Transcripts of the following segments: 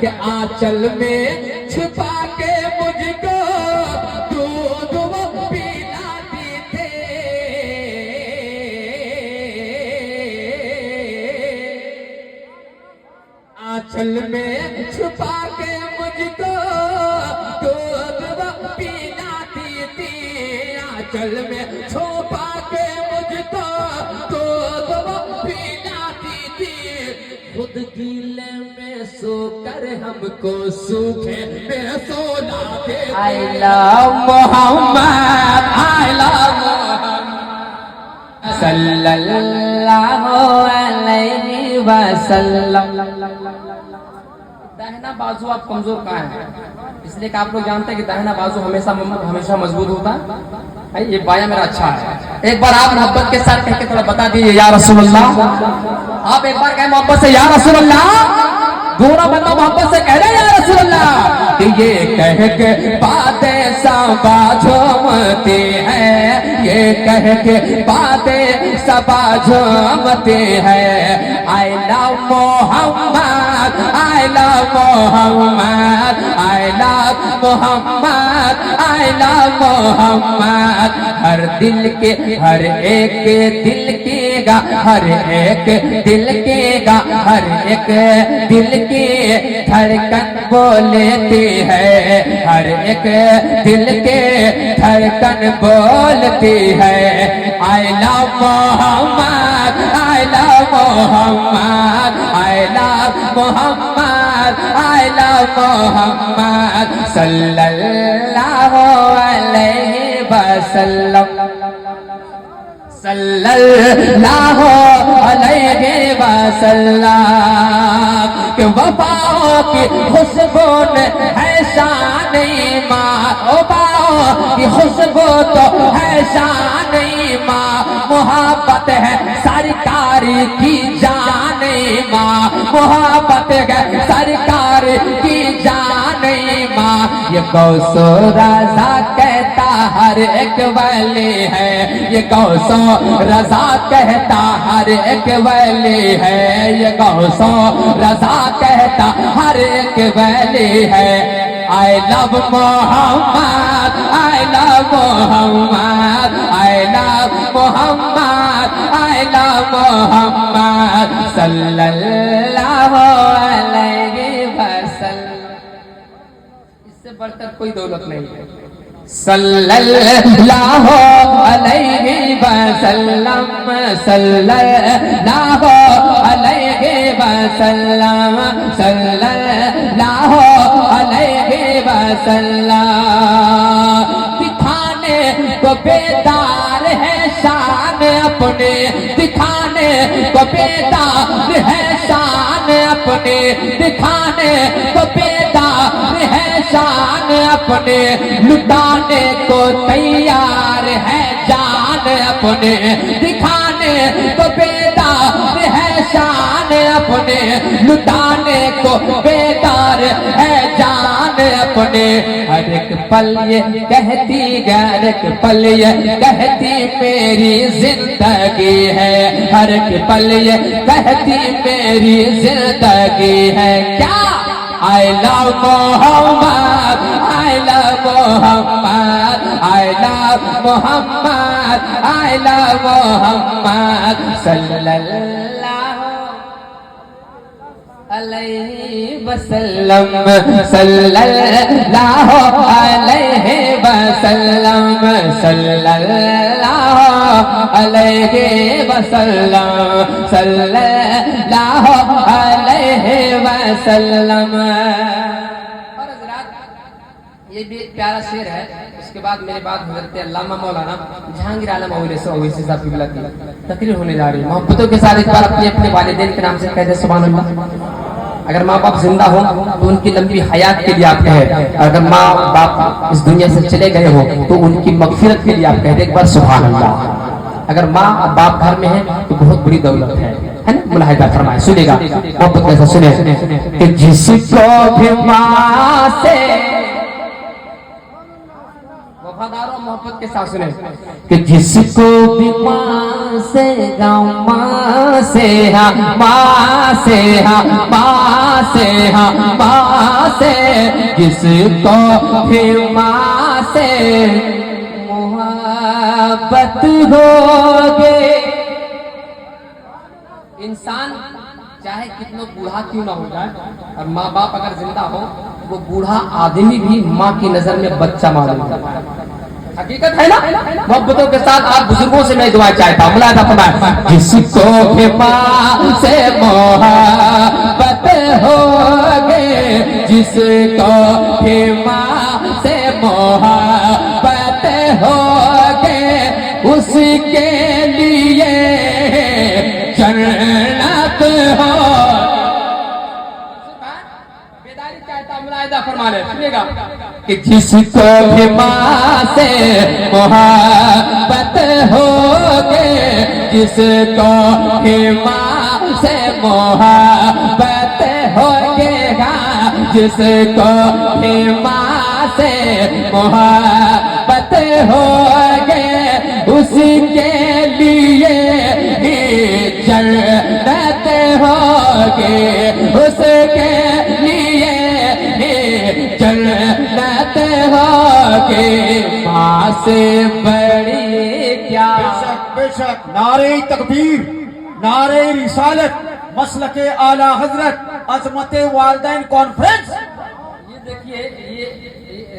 کہ آنچل میں چھپا کے مجھ کو دودھ وہ پلاتی تھے، آنچل میں چھپا کے مجھ کو دودھ وہ پلاتی تھی، آنچل میں چھپا کے مجھ کو دودھ وہ پلاتی تھی، خود گیلے میں سو کر ہم کو سوکھے میں سولاتے تھے۔ I love Muhammad I love محمد صلی اللہ علیہ وسلم۔ داہنا بازو آپ کمزور کہاں ہے؟ اس لیے کہ آپ لوگ جانتے ہیں کہ داہنا بازو ہمیشہ مضبوط ہوتا ہے، یہ بایاں میرا اچھا ہے۔ ایک بار آپ محبت کے ساتھ کہہ کے تھوڑا بتا دیجیے یا رسول اللہ، آپ ایک بار کہیں محبت سے یا رسول اللہ، دونوں بندہ محبت سے کہہ رہے یا رسول اللہ، کہ یہ کہہ کے باتیں سبا جھومتے ہیں، یہ کہہ کے باتیں سبا جھومتے ہیں۔ I love Muhammad I love Muhammad I love Muhammad I love محمد، ہر دل کے ہر ایک دل کے گا، ہر ایک دل کے گا، ہر ایک دل کی دھڑکن بولتی ہے، ہر ایک دل کے دھڑکن بولتی ہے۔ I love Muhammad I love Muhammad I love Muhammad I love محمد صلی اللہ علیہ وسلم، صلی اللہ علیہ وسلم، کہ وفاؤں کی خوشبو ہے شان ایمان، وفاؤں کی خوشبو تو ہے شان ایمان، محبت ہے سرکار کی جان ایمان، محبت ہے سرکار کی جان ایمان، یہ غوث و رضا کہتا ہر ایک ولی ہے، یہ غوث و رضا کہتا ہر ایک ولی ہے، یہ غوث و رضا کہتا ہر ایک ولی ہے۔ I love Muhammad I love Muhammad I love Muhammad I love محمد صلی اللہ علیہ وسلم۔ اس سے بڑھ کر کوئی دولت نہیں ہے۔ صلی اللہ علیہ وسلم، صلی اللہ علیہ وسلم، صلی اللہ علیہ وسلم، دکھانے کو بیدار ہے شان اپنے، دکھانے کو بیدار ہے شان اپنے، دکھانے کو بیدار ہے شان اپنے، لٹانے کو تیار ہے جان اپنے، دکھانے کو بیدار ہے شان اپنے، لٹانے کو بیدار ہے جان اپنے، ہر ایک پل یہ کہتی ہر ایک پل یہ کہتی میری زندگی ہے، ہر ایک پل یہ کہتی میری زندگی ہے۔ کیا I love Muhammad I love Muhammad I love Muhammad I love محمد صلی اللہ علیہ وسلم، صلی اللہ علیہ وسلم، صلی اللہ علیہ وسلم، صلی اللہ علیہ وسلم۔ اور حضرات یہ بھی ایک پیارا شعر ہے، اس کے بعد میرے بعد حضرت علامہ مولانا جہانگیر عالم اویسی صاحب کی بلادی تقریر ہونے جا رہی ہے۔ محبتوں کے ساتھ ایک بار اپنے والدین کے نام سے کہہ دیں سبحان اللہ۔ اگر ماں باپ زندہ ہوں تو ان کی لمبی حیات کے لیے آپ کہیں، اگر ماں باپ اس دنیا سے چلے گئے ہو تو ان کی مغفرت کے لیے آپ کہہ دیں ایک بار سبحان اللہ۔ اگر ماں باپ گھر میں ہیں تو بہت بڑی دولت ہے نا، ملاحظہ فرمائے، سنے گا محبت کیسا سنے، کہ جس کو بھی ماں سے वफादार और मोहब्बत के साथ सुने कि जिसको भी माँ से गाँव माँ से हाँ माँ से हाँ माँ से हाँ माँ से जिसको भी माँ से मोहब्बत होगे। इंसान चाहे कितना बूढ़ा क्यों ना हो जाए और माँ बाप अगर जिंदा हो वो बूढ़ा आदमी भी माँ की नजर में बच्चा मालूम होता है। हकीकत है ना। मोहब्बतों के साथ आप बुजुर्गों से मैं दुआ चाहता हूँ। मुलायदा फरमाए जिसको भी माँ से मोहब्बत होगे जिसको भी माँ से मोहब्बत होगे उसके लिए जन्नत हो। बेदारी चाहता मुलायदा फरमाने सुनिएगा कि जिसको भी माँ से मोहब्बत होगे जिसको भी माँ से मोहब्बत होगेगा जिसको भी माँ से मोहब्बत होगे उसके लिए जन्नत होगे उसके लिए जन्नत होगे। माँ से बड़ी क्या बेशक बेशक नारे तकबीर नारे रिसालत मसलके आला हजरत अजमत वालदैन कॉन्फ्रेंस। ये देखिए ये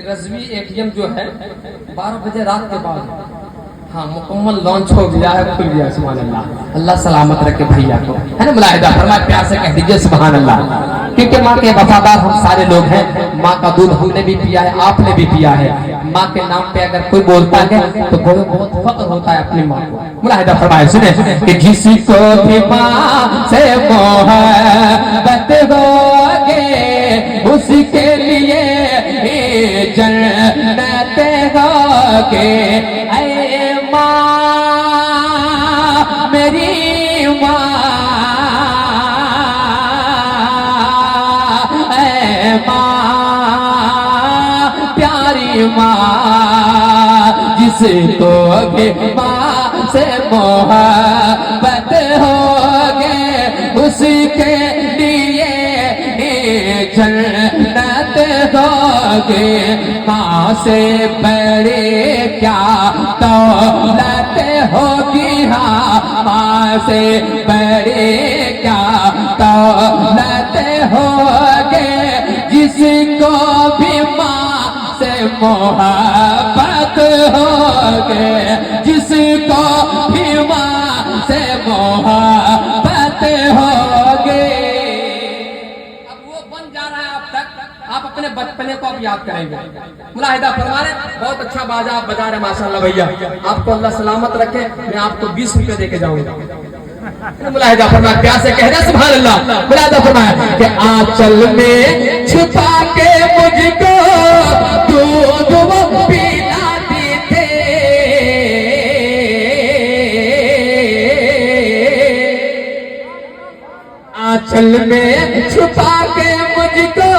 रजवी एटीएम जो है 12 बजे रात के बाद हाँ मुकम्मल लॉन्च हो गया है खुल गया। सुभान अल्लाह अल्लाह सलामत रखे भैया को है ना। मुलाहिदा फरमाए प्यार से कह दीजिए सुभान अल्लाह। क्योंकि माँ के वफादार हम सारे लोग हैं। माँ का दूध हमने भी पिया है आपने भी पिया है। माँ के नाम पे अगर कोई बोलता है तो बहुत फख्र होता है अपनी माँ को। मुलाहिदा फरमाए सुने कि जिसको भी माँ से मोहब्बत होगे उसके लिए जन्नत होगे। ऐ माँ मेरी माँ ऐ माँ प्यारी माँ जिसको भी माँ से मोहब्बत होगे उसके लिए जन्नत दोगे। माँ से बड़े क्या दौलत होगी हाँ माँ से बड़े क्या दौलत होगे जिसको भी माँ से मोहब्बत होगे जिसको भी माँ से मोहब्बत होगे। आप अपने बचपने को आप याद करेंगे। मुलाहिदा फरमाने बहुत अच्छा बाजा आप बजा रहे माशाल्लाह भैया आपको अल्लाह सलामत रखे। मैं आपको 20 रुपए देके जाऊंगा। मुलाहिदा फरमाए प्यार से कह रहे सुभान अल्लाह। मुलाहिदा फरमाए कि आंचल में छुपा के मुझको दूध वो पिलाती थे आंचल में छुपा के मुझको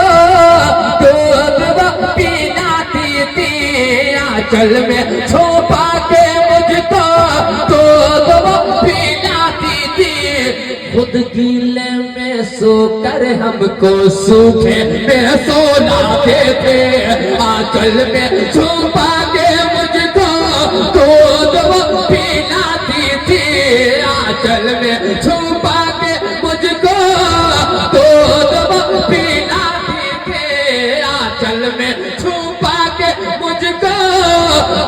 दूध वो पिलाती थी आंचल में छुपा के मुझको दूध वो पिलाती थी। खुद गीले में सोकर हमको सूखे में सोलाते थे आंचल में छुपा के मुझको दूध वो पिलाती थी आंचल में छुपा के मुझको दूध वो पिलाती थी आंचल में छुपा के मुझको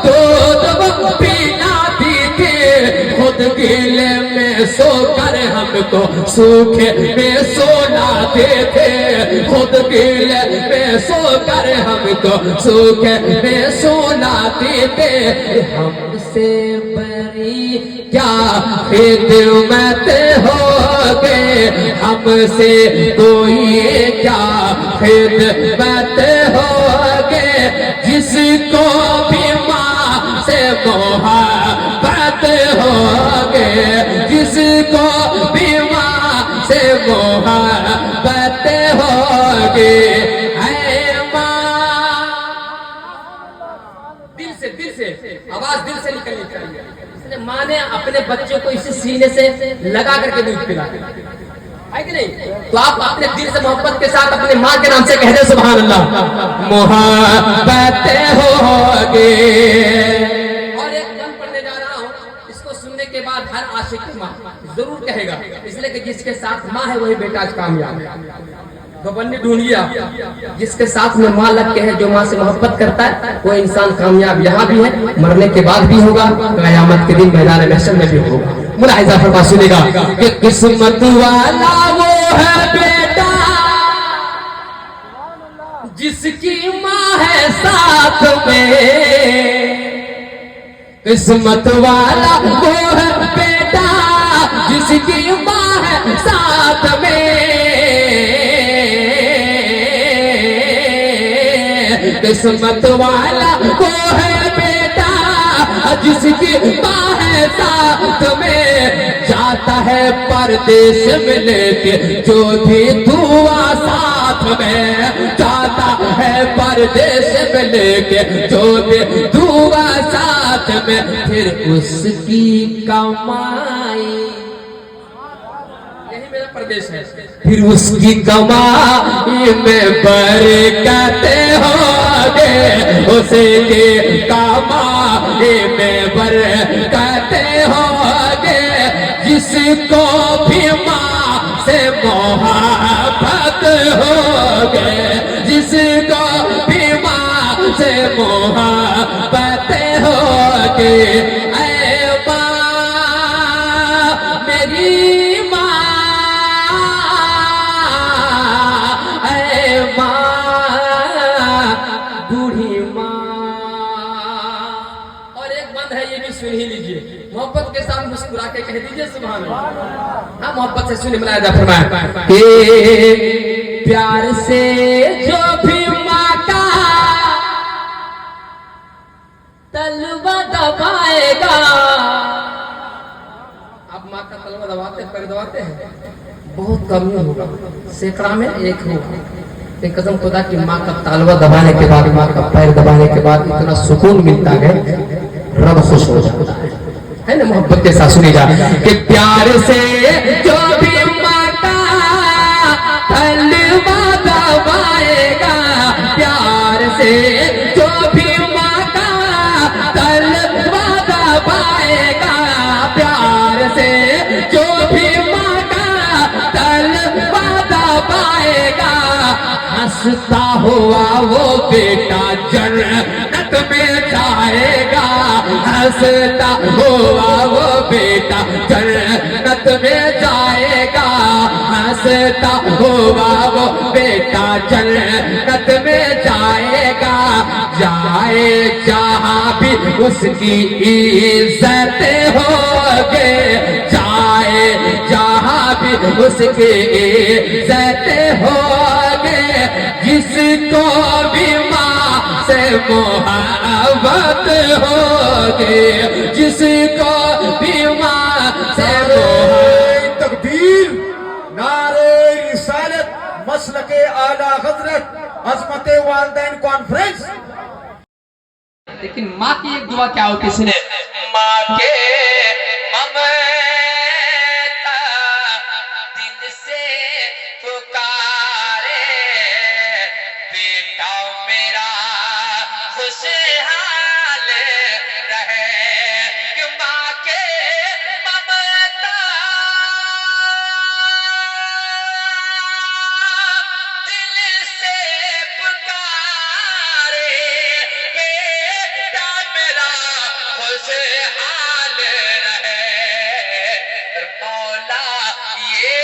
दूध वो पिलाती थी। खुद गीले में सोकर हमको सूखे में सोलाते थे खुद गीले में सोकर हमको सूखे में सोलाते थे। हमसे बड़ी क्या खिदमत होगे हमसे कोई क्या खिदमत होगे जिसको भी माँ से मोहब्बत होगे जिसको भी माँ से मोहब्बत होगे। है माँ दिल से आवाज दिल से निकलनी चाहिए। इसलिए माँ ने अपने बच्चे को इसी सीने से लगा करके दूध पिलाया है कि नहीं? तो आप अपने दिल से मोहब्बत के साथ अपने माँ के नाम से कह दे सुभान अल्लाह। मोहब्बत होगे। और एक गम पढ़ने जा रहा हूँ, इसको सुनने के बाद हर आशिक की माँ जरूर कहेगा, इसलिए कि जिसके साथ माँ है वही बेटा आज कामयाब है। तो बन्नी ढूंढिए आप, जिसके साथ में माँ लग के है, जो माँ से मोहब्बत करता है वो इंसान कामयाब यहाँ भी है, मरने के बाद भी होगा, कयामत के दिन मैदान महशर में भी होगा। मुलाहिजा फरमा सुनेगा कि किस्मत वाला वो है बेटा जिसकी माँ है साथ में। किस्मत वाला वो है बेटा जिसकी माँ है साथ में। किस्मत वाला वो है बेटा जिसकी माँ है साथ में। जाता है परदेश में लेके जो भी दुआ साथ में। जाता है परदेश में लेके जो भी दुआ साथ में। फिर उसकी कमाई, यही मेरा प्रदेश है, फिर उसकी कमाई में बरकत होगे। उसकी कमाई में बरकत होगे। जिसको भी माँ से मोहब्बत होगे। जिसको भी माँ से मोहब्बत होगे। ऐ माँ मेरी माँ, ऐ माँ बूढ़ी माँ। और एक बंद है, ये भी सुन ही लीजिए, मोहब्बत के साथ मुस्कुरा के कह दीजिए सुभान अल्लाह। हाँ, मोहब्बत से सुनिए, मुलाहिजा फरमाया कि प्यार से जो भी माँ का तलवा दबाएगा। आप माँ का तलवा दबाते हैं, पैर दबाते हैं, बहुत कम ही होगा, सैकड़ा में एक होगा। एक कसम खुदा की माँ का तलवा दबाने के बाद, माँ का पैर दबाने के बाद इतना सुकून मिलता है, रब खुश हो जाता है ना। मोहब्बत के साथ सुनी जा कि प्यार से जो भी माँ का तलवा दबाएगा। प्यार से जो भी माँ का तलवा दबाएगा। प्यार से जो भी माँ का तलवा दबाएगा। हंसता हुआ वो बेटा जन्नत में जाएगा। हंसता हुआ वो बेटा जन्नत में जाएगा। हंसता हुआ वो बेटा जन्नत में जाएगा। जाए जहाँ भी उसकी इज्जत होगे। जाए जहाँ भी उसकी इज्जत होगे। जिसको भी माँ से मोहब्बत होगी। जिसको भी माँ से मोहब्बत। तकबीर, नारे रिसालत, मसलके आला हजरत, अजमत वालिदैन कॉन्फ्रेंस। लेकिन माँ की एक दुआ क्या हो, किसने माँ के ममता दिल से पुकारे। बेटा मेरा खुशहाल रहे। कि माँ के ममता दिल से पुकारे। बेटा मेरा खुशहाल रहे। मौला ये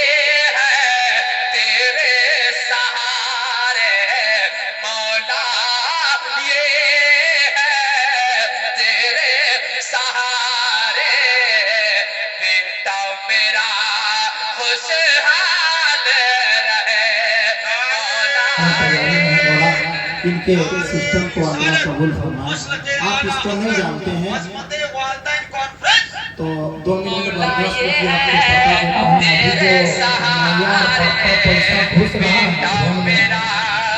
है तेरे सहारे। मौला ये है तेरे सहारे। बेटा मेरा खुशहाल रहे। मौला इनके सिस्टम को अल्लाह कबूल फरमाए। आप इसको नहीं जानते हैं तो 2 मिनट बर्दाश्त कीजिए, आपको बता देता हूँ। अभी जो मायार आपका पैसा घुस रहा है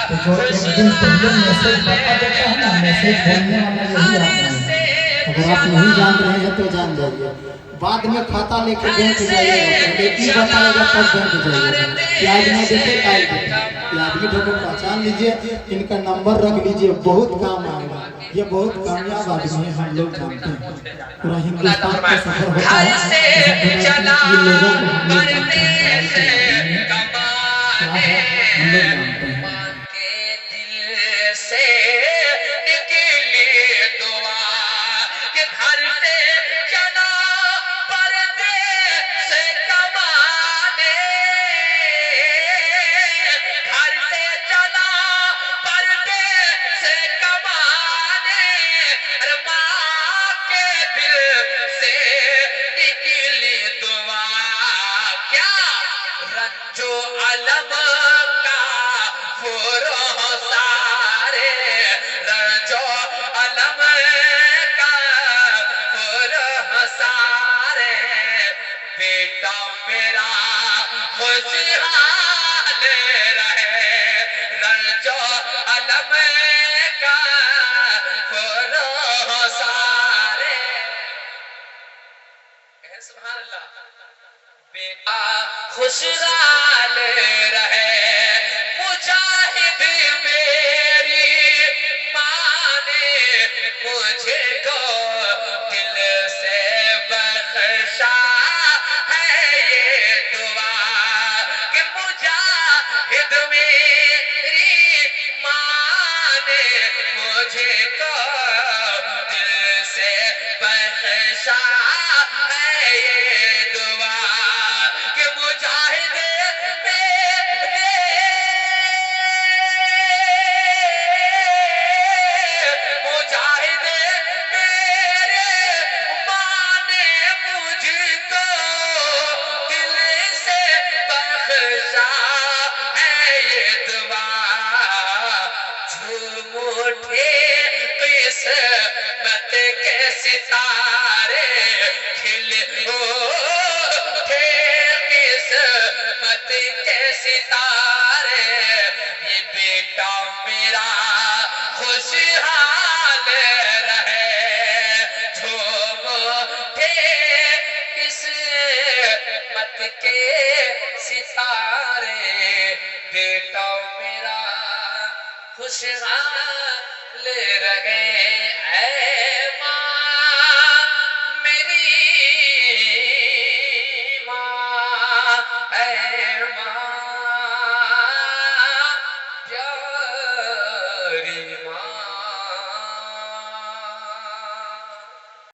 तो जो एक दिन पहले मैसेज बता देता है ना, मैसेज बोलने वाला यही आता है। अगर आप नहीं जान रहे हैं तो जान जाइए। बाद में खाता लेके बैंक जाइएगा, पहले की बताएगा तब बैंक जाइएगा। प्याज ना देते काल देते। ये आदमी को पहचान लीजिए, इनका नंबर रख लीजिए, बहुत काम आएगा। ये बहुत कामयाब आदमी है, हम लोग जानते हैं। पूरा हिंदुस्तान का सफर होता है, इन लोगों को हम लोग जानते हैं। जो अलम का सारे रंजो अलम का सारे बेटा मेरा खुशहाल रहे रंजो अलम का सारे। सुभान अल्लाह। बेटा खुशहाल रहे मुजाहिद मेरी माँ ने मुझे को दिल से बख्शा है ये दुआ कि मुजाहिद मेरी माँ ने मुझे को दिल से बख्शा है ये दुआ कि मुजाहिद मेरे माँ ने मुझको दिल से बख्शा है ये दुआ। झूम उठे किस्मत के सितारे खिले उठे किस्मत के सितारे ये बेटा मेरा खुशहाल रहे झूम उठे किस्मत के सितारे बेटा मेरा खुशहाल रहे।